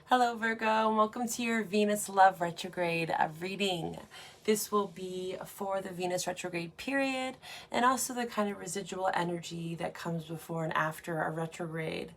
Hello Virgo, and welcome to your Venus Love Retrograde reading. This will be for the Venus retrograde period and also the kind of residual energy that comes before and after a retrograde.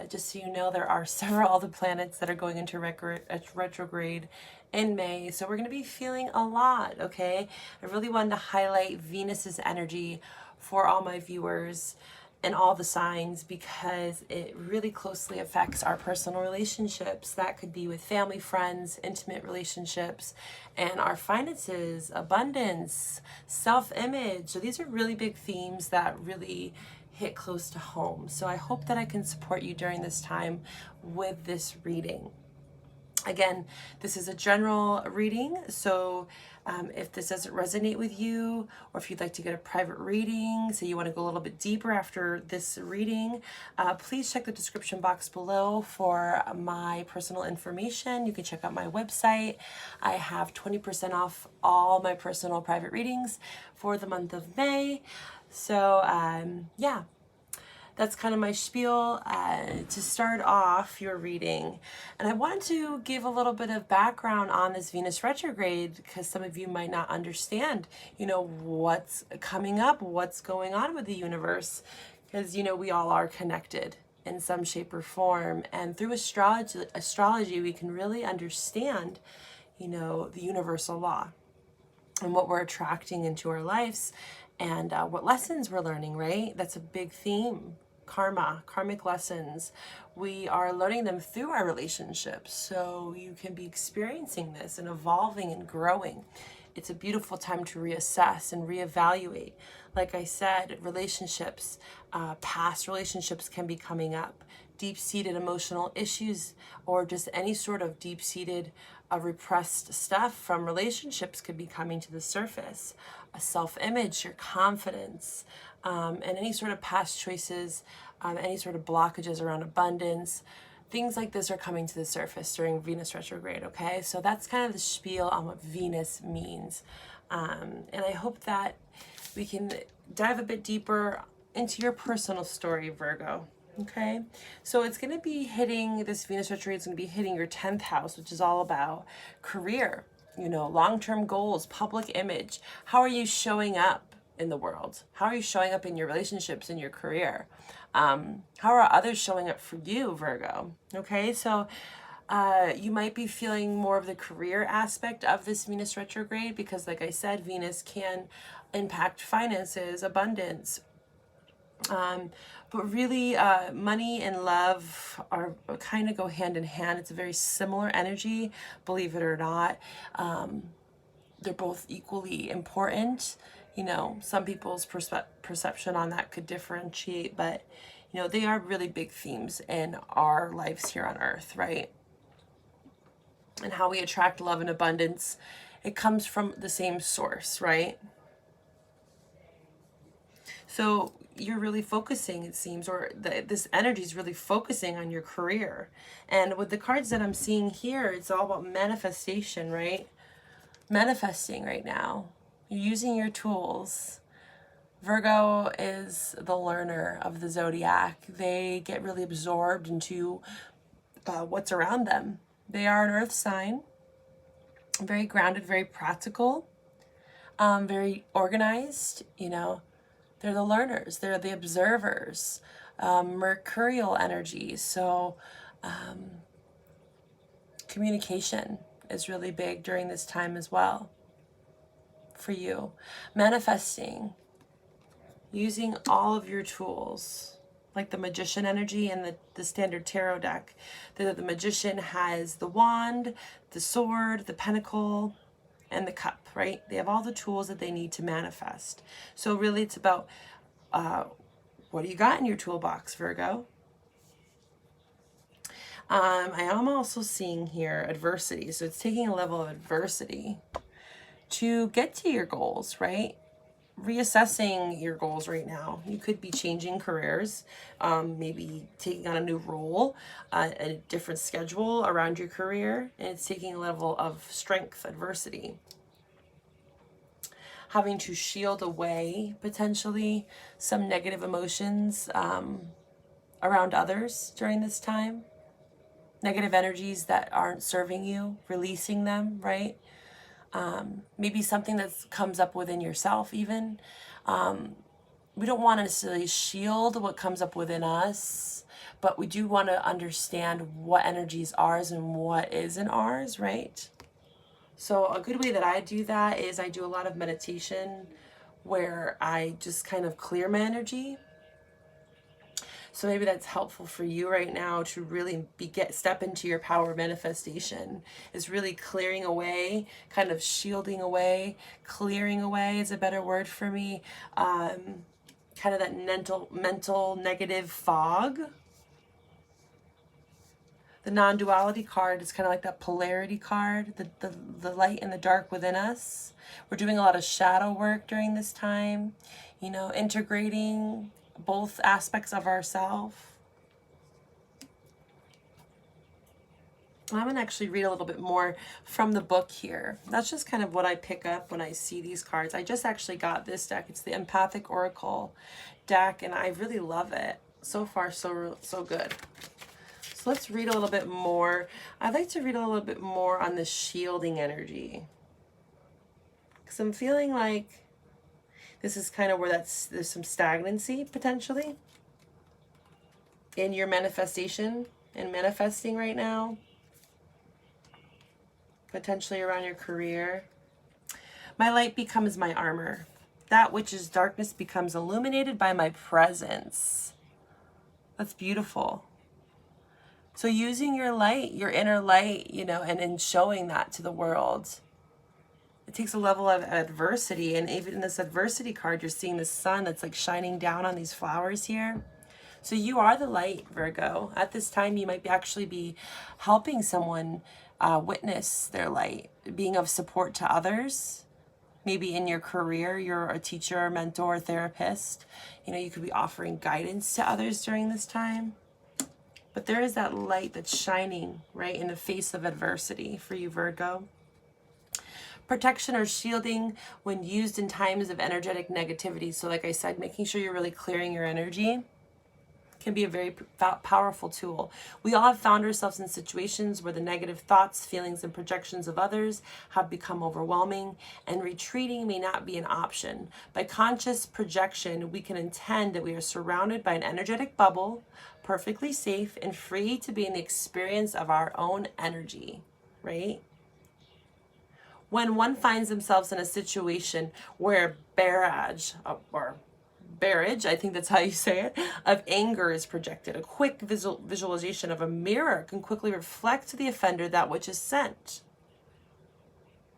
Just so you know, there are several other planets that are going into retrograde in May, so we're going to be feeling a lot, okay? I really wanted to highlight Venus's energy for all my viewers and all the signs because it really closely affects our personal relationships. That could be with family, friends, intimate relationships, and our finances, abundance, self-image. So these are really big themes that really hit close to home. So I hope that I can support you during this time with this reading. Again, this is a general reading, so if this doesn't resonate with you, or if you'd like to get a private reading, so you want to go a little bit deeper after this reading, please check the description box below for my personal information. You can check out my website. I have 20% off all my personal private readings for the month of May. So yeah. That's kind of my spiel to start off your reading. And I want to give a little bit of background on this Venus retrograde because some of you might not understand, what's coming up, what's going on with the universe. Because, we all are connected in some shape or form. And through astrology, we can really understand, the universal law and what we're attracting into our lives and what lessons we're learning, right? That's a big theme. Karmic lessons. We are learning them through our relationships. So you can be experiencing this and evolving and growing. It's a beautiful time to reassess and reevaluate. Like I said, relationships, past relationships can be coming up. Deep-seated emotional issues or just any sort of deep-seated repressed stuff from relationships could be coming to the surface. A self-image, your confidence, and any sort of past choices, any sort of blockages around abundance. Things like this are coming to the surface during Venus retrograde, okay? So that's kind of the spiel on what Venus means. And I hope that we can dive a bit deeper into your personal story, Virgo. Okay, so it's going to be hitting, this Venus retrograde is going to be hitting your 10th house, which is all about career, long-term goals, public image. How are you showing up in the world? How are you showing up in your relationships, in your career? How are others showing up for you, Virgo? Okay, so you might be feeling more of the career aspect of this Venus retrograde because, like I said, Venus can impact finances, abundance, but really money and love are kind of go hand in hand. It's a very similar energy, believe it or not. They're both equally important. Some people's perception on that could differentiate, but they are really big themes in our lives here on earth, right? And how we attract love and abundance, it comes from the same source, right? So you're really focusing, it seems, or this energy is really focusing on your career. And with the cards that I'm seeing here, it's all about manifestation, right? Manifesting right now. You're using your tools. Virgo is the learner of the zodiac. They get really absorbed into what's around them. They are an earth sign, very grounded, very practical, very organized, They're the learners, they're the observers, mercurial energy. So communication is really big during this time as well for you. Manifesting, using all of your tools, like the magician energy and the standard tarot deck. The magician has the wand, the sword, the pentacle, and the cup, right? They have all the tools that they need to manifest. So really it's about what do you got in your toolbox, Virgo? I am also seeing here adversity. So it's taking a level of adversity to get to your goals, right? Reassessing your goals right now. You could be changing careers, maybe taking on a new role, a different schedule around your career, and it's taking a level of strength, adversity. Having to shield away, potentially, some negative emotions around others during this time. negative energies that aren't serving you, releasing them, right? Maybe something that comes up within yourself even. We don't want to necessarily shield what comes up within us, but we do want to understand what energy is ours and what isn't ours, right? So a good way that I do that is I do a lot of meditation where I just kind of clear my energy. So maybe that's helpful for you right now to really step into your power of manifestation, is really clearing away, kind of shielding away, clearing away is a better word for me. Kind of that mental negative fog. The non-duality card is kind of like that polarity card, the light and the dark within us. We're doing a lot of shadow work during this time, you know, integrating both aspects of ourselves. I'm going to actually read a little bit more from the book here. That's just kind of what I pick up when I see these cards. I just actually got this deck. It's the Empathic Oracle deck, and I really love it. So far, so good. So let's read a little bit more. I'd like to read a little bit more on the shielding energy, because I'm feeling like this is kind of where there's some stagnancy potentially in your manifestation and manifesting right now. Potentially around your career. My light becomes my armor. That which is darkness becomes illuminated by my presence. That's beautiful. So using your light, your inner light, you know, and in showing that to the world. It takes a level of adversity, and even in this adversity card, you're seeing the sun that's like shining down on these flowers here. So you are the light, Virgo. At this time, you might actually be helping someone witness their light, being of support to others. Maybe in your career, you're a teacher, mentor, therapist. You know, you could be offering guidance to others during this time. But there is that light that's shining, right, in the face of adversity for you, Virgo. Protection or shielding when used in times of energetic negativity. So like I said, making sure you're really clearing your energy can be a very powerful tool. We all have found ourselves in situations where the negative thoughts, feelings, and projections of others have become overwhelming, and retreating may not be an option. By conscious projection, we can intend that we are surrounded by an energetic bubble, perfectly safe and free to be in the experience of our own energy, right? When one finds themselves in a situation where barrage, I think that's how you say it, of anger is projected, a quick visualization of a mirror can quickly reflect to the offender that which is sent.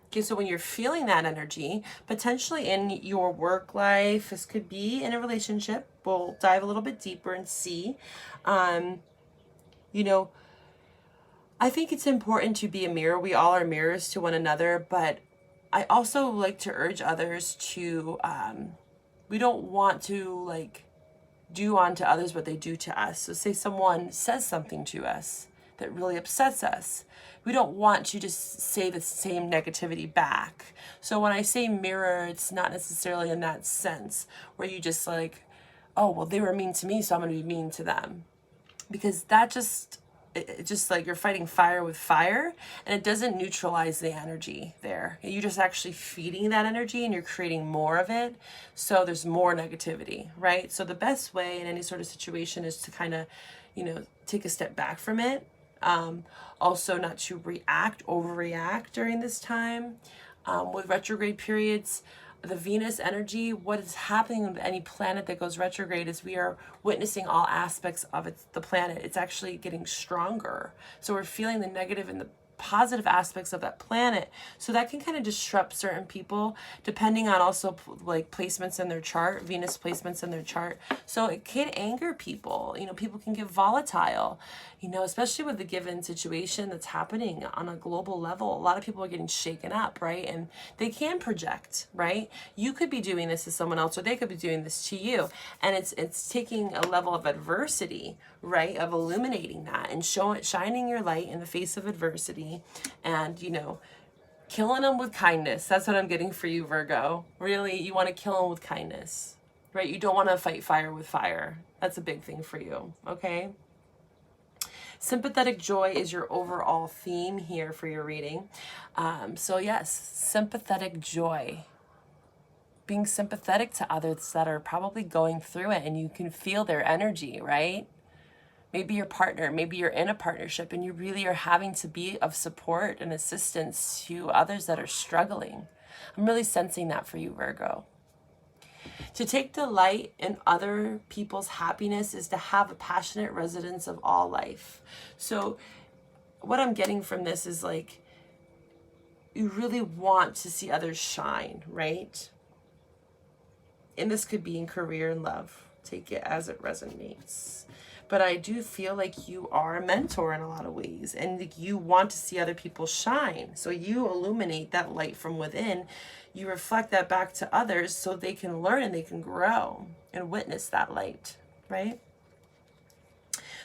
Okay, so when you're feeling that energy, potentially in your work life, this could be in a relationship, we'll dive a little bit deeper and see, you know, I think it's important to be a mirror. We all are mirrors to one another, but I also like to urge others to, we don't want to like do unto others what they do to us. So say someone says something to us that really upsets us. We don't want to just say the same negativity back. So when I say mirror, it's not necessarily in that sense where you just like, oh, well, they were mean to me, so I'm going to be mean to them. Because that just like you're fighting fire with fire, and it doesn't neutralize the energy there. You're just actually feeding that energy and you're creating more of it. So there's more negativity, right? So the best way in any sort of situation is to kind of, you know, take a step back from it. Also not to overreact during this time. With retrograde periods, the Venus energy, what is happening with any planet that goes retrograde is we are witnessing all aspects of the planet. It's actually getting stronger. So we're feeling the negative and the positive aspects of that planet. So that can kind of disrupt certain people depending on also like placements in their chart, Venus placements in their chart. So it can anger people. You know, people can get volatile, you know, especially with the given situation that's happening on a global level. A lot of people are getting shaken up, right? And they can project, right? You could be doing this to someone else, or they could be doing this to you. And it's taking a level of adversity, right? Of illuminating that and shining your light in the face of adversity, and, you know, killing them with kindness. That's what I'm getting for you, Virgo. Really, you want to kill them with kindness, right? You don't want to fight fire with fire. That's a big thing for you, okay? Sympathetic joy is your overall theme here for your reading. So yes, sympathetic joy. Being sympathetic to others that are probably going through it, and you can feel their energy, right? Maybe your partner, maybe you're in a partnership and you really are having to be of support and assistance to others that are struggling. I'm really sensing that for you, Virgo. To take delight in other people's happiness is to have a passionate resonance of all life. So what I'm getting from this is like, you really want to see others shine, right? And this could be in career and love. Take it as it resonates. But I do feel like you are a mentor in a lot of ways, and you want to see other people shine. So you illuminate that light from within. You reflect that back to others so they can learn and they can grow and witness that light, right?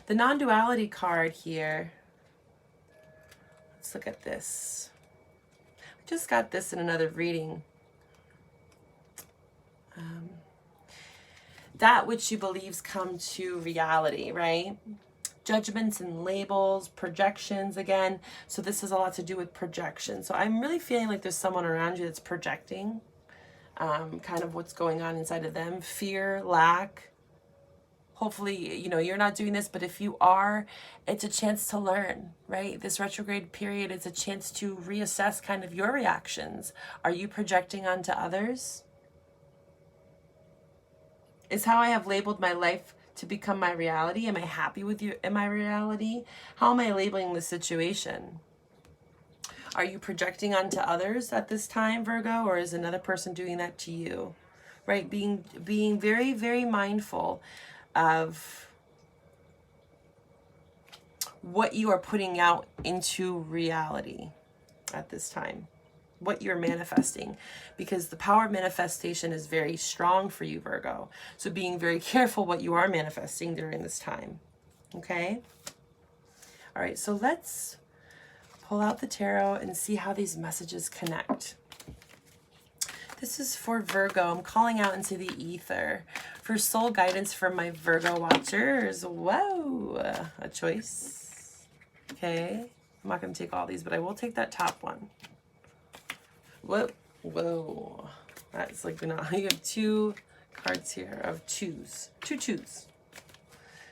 The non-duality card here. Let's look at this. I just got this in another reading. That which she believes come to reality, right? Judgments and labels, projections again. So this has a lot to do with projection. So I'm really feeling like there's someone around you that's projecting kind of what's going on inside of them. Fear, lack. Hopefully, you know, you're not doing this, but if you are, it's a chance to learn, right? This retrograde period is a chance to reassess kind of your reactions. Are you projecting onto others? Is how I have labeled my life to become my reality? Am I happy with you in my reality? How am I labeling the situation? Are you projecting onto others at this time, Virgo, or is another person doing that to you? Right? Being very, very mindful of what you are putting out into reality at this time. What you're manifesting, because the power of manifestation is very strong for you, Virgo. So being very careful what you are manifesting during this time. Okay? All right, so let's pull out the tarot and see how these messages connect. This is for Virgo. I'm calling out into the ether for soul guidance from my Virgo watchers. Whoa, a choice. Okay, I'm not going to take all these, but I will take that top one. Whoa, that's like, you have two cards here of twos, two twos.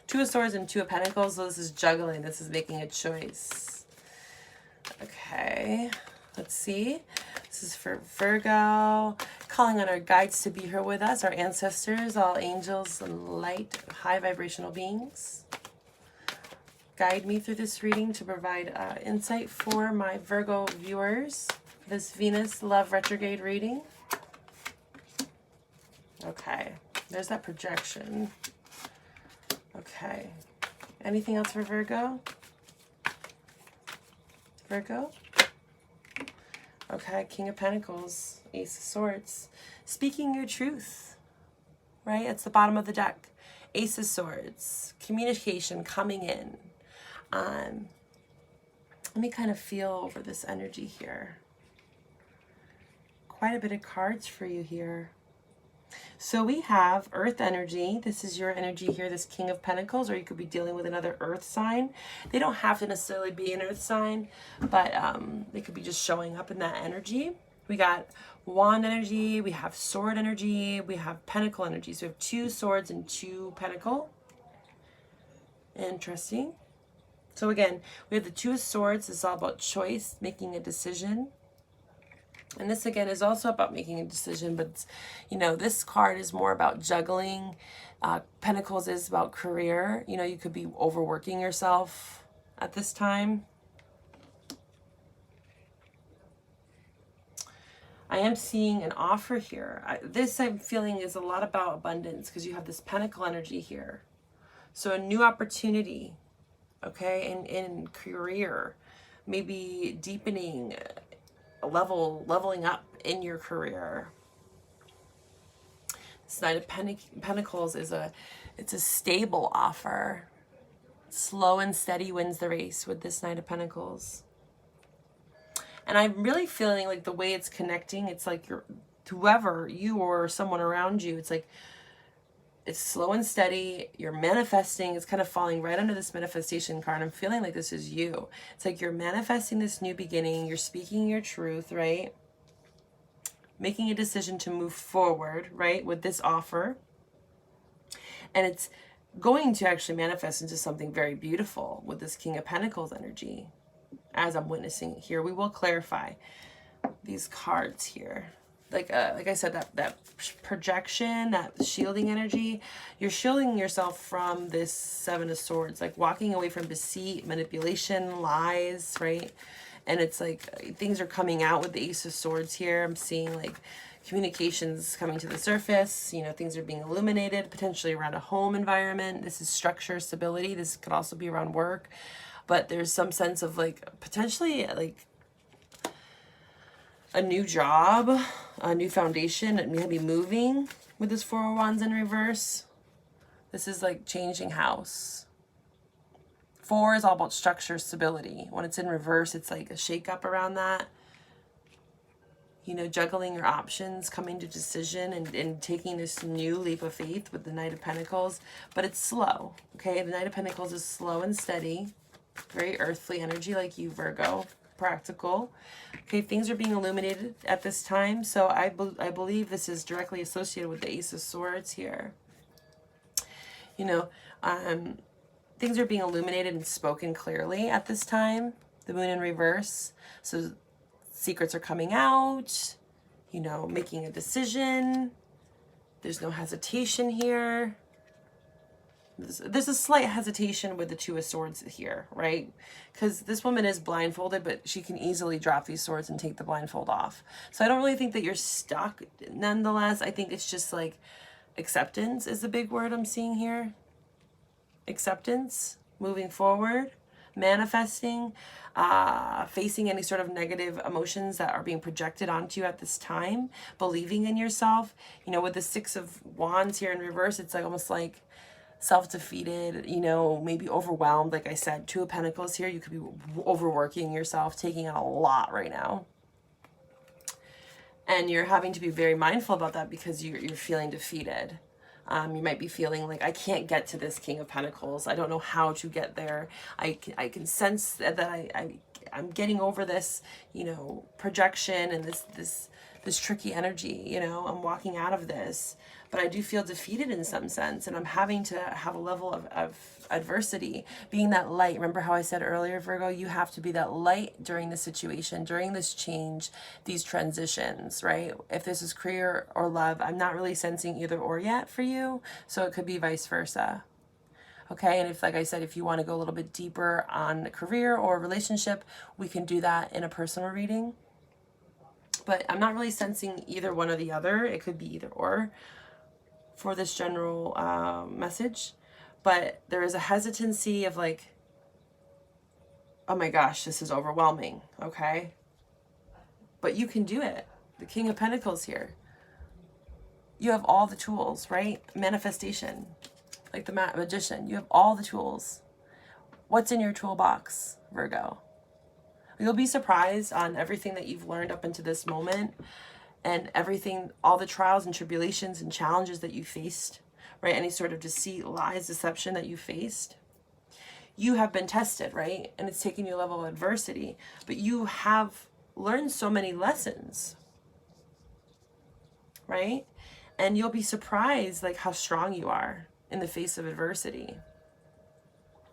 Two of Swords and Two of Pentacles, so this is juggling, this is making a choice. Okay, let's see. This is for Virgo, calling on our guides to be here with us, our ancestors, all angels and light, high vibrational beings. Guide me through this reading to provide insight for my Virgo viewers. This Venus Love Retrograde reading. Okay, there's that projection. Okay, anything else for Virgo? Virgo? Okay, King of Pentacles, Ace of Swords. Speaking your truth, right? It's the bottom of the deck. Ace of Swords, communication coming in. Let me kind of feel over this energy here. Quite a bit of cards for you here. So we have Earth energy. This is your energy here, this King of Pentacles, or you could be dealing with another Earth sign. They don't have to necessarily be an Earth sign, but they could be just showing up in that energy. We got Wand energy, we have Sword energy, we have Pentacle energy. So we have two Swords and two Pentacle. Interesting. So again, we have the Two of Swords. It's all about choice, making a decision. And this again is also about making a decision, but it's, you know, this card is more about juggling. Pentacles is about career. You know, you could be overworking yourself at this time. I am seeing an offer here. This I'm feeling is a lot about abundance because you have this Pentacle energy here. So a new opportunity, okay, in career, maybe deepening, leveling up in your career. This Knight of Pentacles is it's a stable offer. Slow and steady wins the race with this Knight of Pentacles. And I'm really feeling like the way it's connecting, it's like whoever you or someone around you, it's like It's slow and steady. You're manifesting. It's kind of falling right under this manifestation card. I'm feeling like this is you. It's like you're manifesting this new beginning. You're speaking your truth, right? Making a decision to move forward, right, with this offer. And it's going to actually manifest into something very beautiful with this King of Pentacles energy. As I'm witnessing here, we will clarify these cards here. Like I said, that projection, that shielding energy, you're shielding yourself from this Seven of Swords, like walking away from deceit, manipulation, lies, right? And it's like things are coming out with the Ace of Swords here. I'm seeing like communications coming to the surface, you know, things are being illuminated, potentially around a home environment. This is structure, stability. This could also be around work, but there's some sense of like potentially like a new job, a new foundation, and maybe moving with this Four of Wands in reverse. This is like changing house. Four is all about structure, stability. When it's in reverse, it's like a shakeup around that. You know, juggling your options, coming to decision, and taking this new leap of faith with the Knight of Pentacles. But it's slow, okay? The Knight of Pentacles is slow and steady. Very earthly energy like you, Virgo. Practical. Okay, things are being illuminated at this time. So I believe this is directly associated with the Ace of Swords here. You know, things are being illuminated and spoken clearly at this time. The Moon in reverse. So secrets are coming out, you know, making a decision. There's no hesitation here. There's a slight hesitation with the Two of Swords here, right? Because this woman is blindfolded, but she can easily drop these swords and take the blindfold off. So I don't really think that you're stuck nonetheless. I think it's just like acceptance is the big word I'm seeing here. Acceptance, moving forward, manifesting, facing any sort of negative emotions that are being projected onto you at this time, believing in yourself. You know, with the Six of Wands here in reverse, it's like almost like self-defeated, you know, maybe overwhelmed. Like I said, Two of Pentacles here, you could be overworking yourself, taking on a lot right now. And you're having to be very mindful about that because you're feeling defeated. You might be feeling like, I can't get to this King of Pentacles. I don't know how to get there. I can sense that I'm getting over this, you know, projection and this tricky energy, you know, I'm walking out of this, but I do feel defeated in some sense, and I'm having to have a level of adversity, being that light. Remember how I said earlier, Virgo, you have to be that light during this situation, during this change, these transitions, right? If this is career or love, I'm not really sensing either or yet for you, so it could be vice versa. Okay, and if, like I said, if you want to go a little bit deeper on career or relationship, we can do that in a personal reading. But I'm not really sensing either one or the other. It could be either or for this general message. But there is a hesitancy of like, oh my gosh, this is overwhelming, okay? But you can do it. The King of Pentacles here. You have all the tools, right? Manifestation, like the magician. You have all the tools. What's in your toolbox, Virgo? You'll be surprised on everything that you've learned up into this moment and everything, all the trials and tribulations and challenges that you faced, right? Any sort of deceit, lies, deception that you faced. You have been tested, right? And it's taken you a level of adversity, but you have learned so many lessons, right? And you'll be surprised like how strong you are in the face of adversity.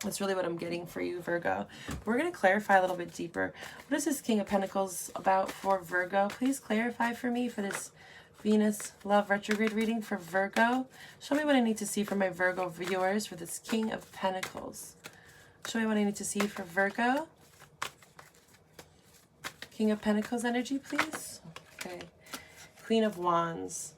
That's really what I'm getting for you, Virgo. We're going to clarify a little bit deeper. What is this King of Pentacles about for Virgo? Please clarify for me for this Venus Love Retrograde reading for Virgo. Show me what I need to see for my Virgo viewers for this King of Pentacles. Show me what I need to see for Virgo. King of Pentacles energy, please. Okay. Queen of Wands.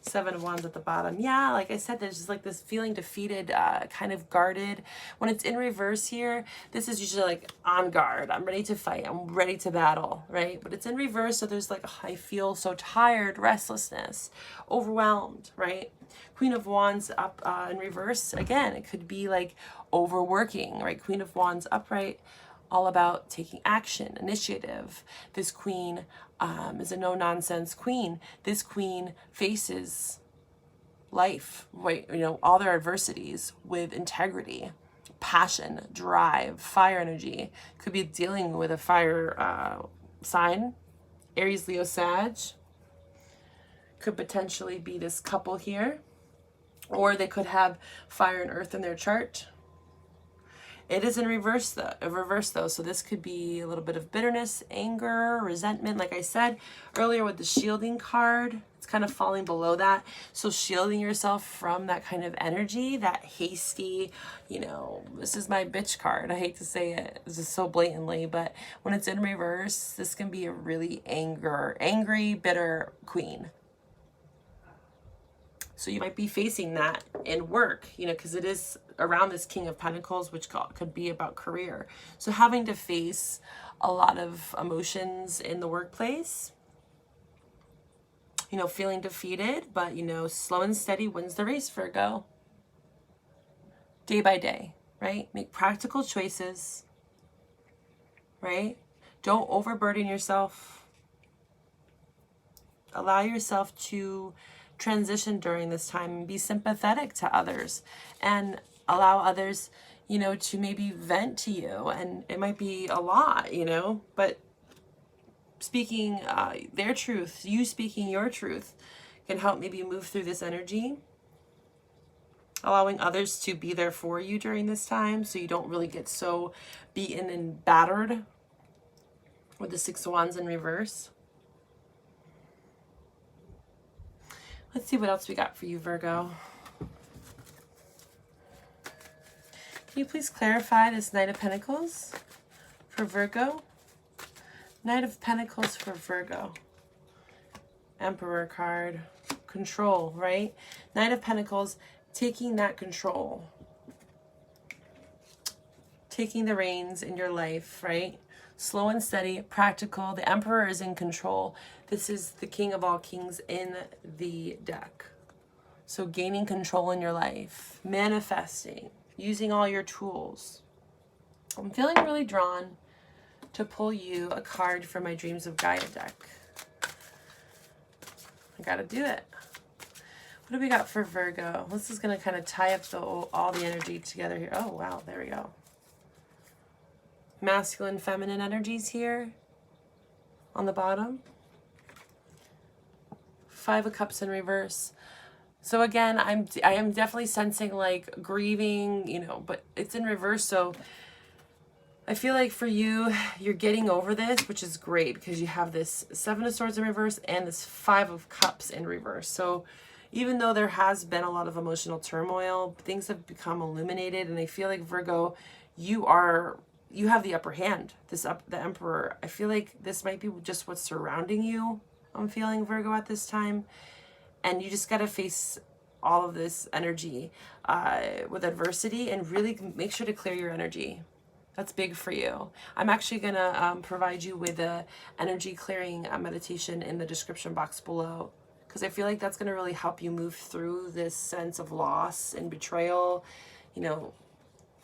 Seven of Wands at the bottom. Yeah, like I said, there's just like this feeling defeated, kind of guarded. When it's in reverse here, this is usually like on guard. I'm ready to fight. I'm ready to battle, right? But it's in reverse, so there's like, I feel so tired, restlessness, overwhelmed, right? Queen of Wands up in reverse. Again, it could be like overworking, right? Queen of Wands upright, all about taking action, initiative. This queen is a no-nonsense queen. This queen faces life, right? You know, all their adversities with integrity, passion, drive, fire energy. Could be dealing with a fire sign, Aries, Leo, Sag. Could potentially be this couple here, or they could have fire and earth in their chart. It is in reverse though, so this could be a little bit of bitterness, anger, resentment. Like I said earlier with the shielding card, it's kind of falling below that. So shielding yourself from that kind of energy, that hasty, you know, this is my bitch card. I hate to say it, this is so blatantly, but when it's in reverse, this can be a really angry, bitter queen. So you might be facing that in work, you know, because it is around this King of Pentacles, which could be about career. So having to face a lot of emotions in the workplace, you know, feeling defeated, but, you know, slow and steady wins the race, Virgo. Day by day, right? Make practical choices, right? Don't overburden yourself. Allow yourself to transition during this time and be sympathetic to others and allow others, you know, to maybe vent to you. And it might be a lot, you know, but speaking their truth, you speaking your truth, can help maybe move through this energy. Allowing others to be there for you during this time so you don't really get so beaten and battered with the Six of Wands in reverse. Let's see what else we got for you, Virgo. Can you please clarify this Knight of Pentacles for Virgo? Knight of Pentacles for Virgo. Emperor card. Control, right? Knight of Pentacles, taking that control. Taking the reins in your life, right? Slow and steady, practical. The Emperor is in control. This is the King of all kings in the deck. So gaining control in your life, manifesting, using all your tools. I'm feeling really drawn to pull you a card from my Dreams of Gaia deck. I gotta do it. What do we got for Virgo? This is gonna kind of tie up all the energy together here. Oh, wow, there we go. Masculine, feminine energies here on the bottom. Five of Cups in reverse. So again, I am definitely sensing like grieving, you know, but it's in reverse. So I feel like for you, you're getting over this, which is great because you have this Seven of Swords in reverse and this Five of Cups in reverse. So even though there has been a lot of emotional turmoil, things have become illuminated. And I feel like Virgo, you have the upper hand. The Emperor. I feel like this might be just what's surrounding you. I'm feeling, Virgo, at this time. And you just got to face all of this energy with adversity and really make sure to clear your energy. That's big for you. I'm actually going to provide you with a energy clearing meditation in the description box below, because I feel like that's going to really help you move through this sense of loss and betrayal. You know,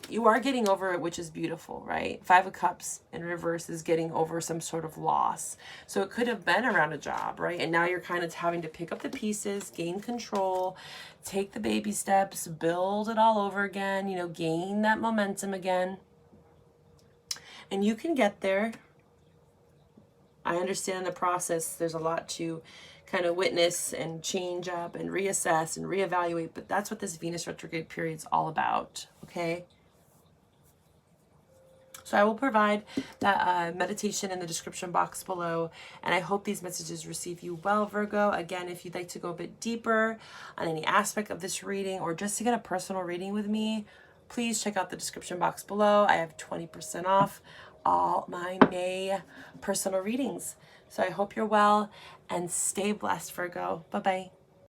you are getting over it, which is beautiful, right? Five of Cups in reverse is getting over some sort of loss. So it could have been around a job, right? And now you're kind of having to pick up the pieces, gain control, take the baby steps, build it all over again, you know, gain that momentum again. And you can get there. I understand the process. There's a lot to kind of witness and change up and reassess and reevaluate, but that's what this Venus retrograde period is all about, okay? So I will provide that meditation in the description box below, and I hope these messages receive you well, Virgo. Again, if you'd like to go a bit deeper on any aspect of this reading or just to get a personal reading with me, please check out the description box below. I have 20% off all my May personal readings. So I hope you're well and stay blessed, Virgo. Bye-bye.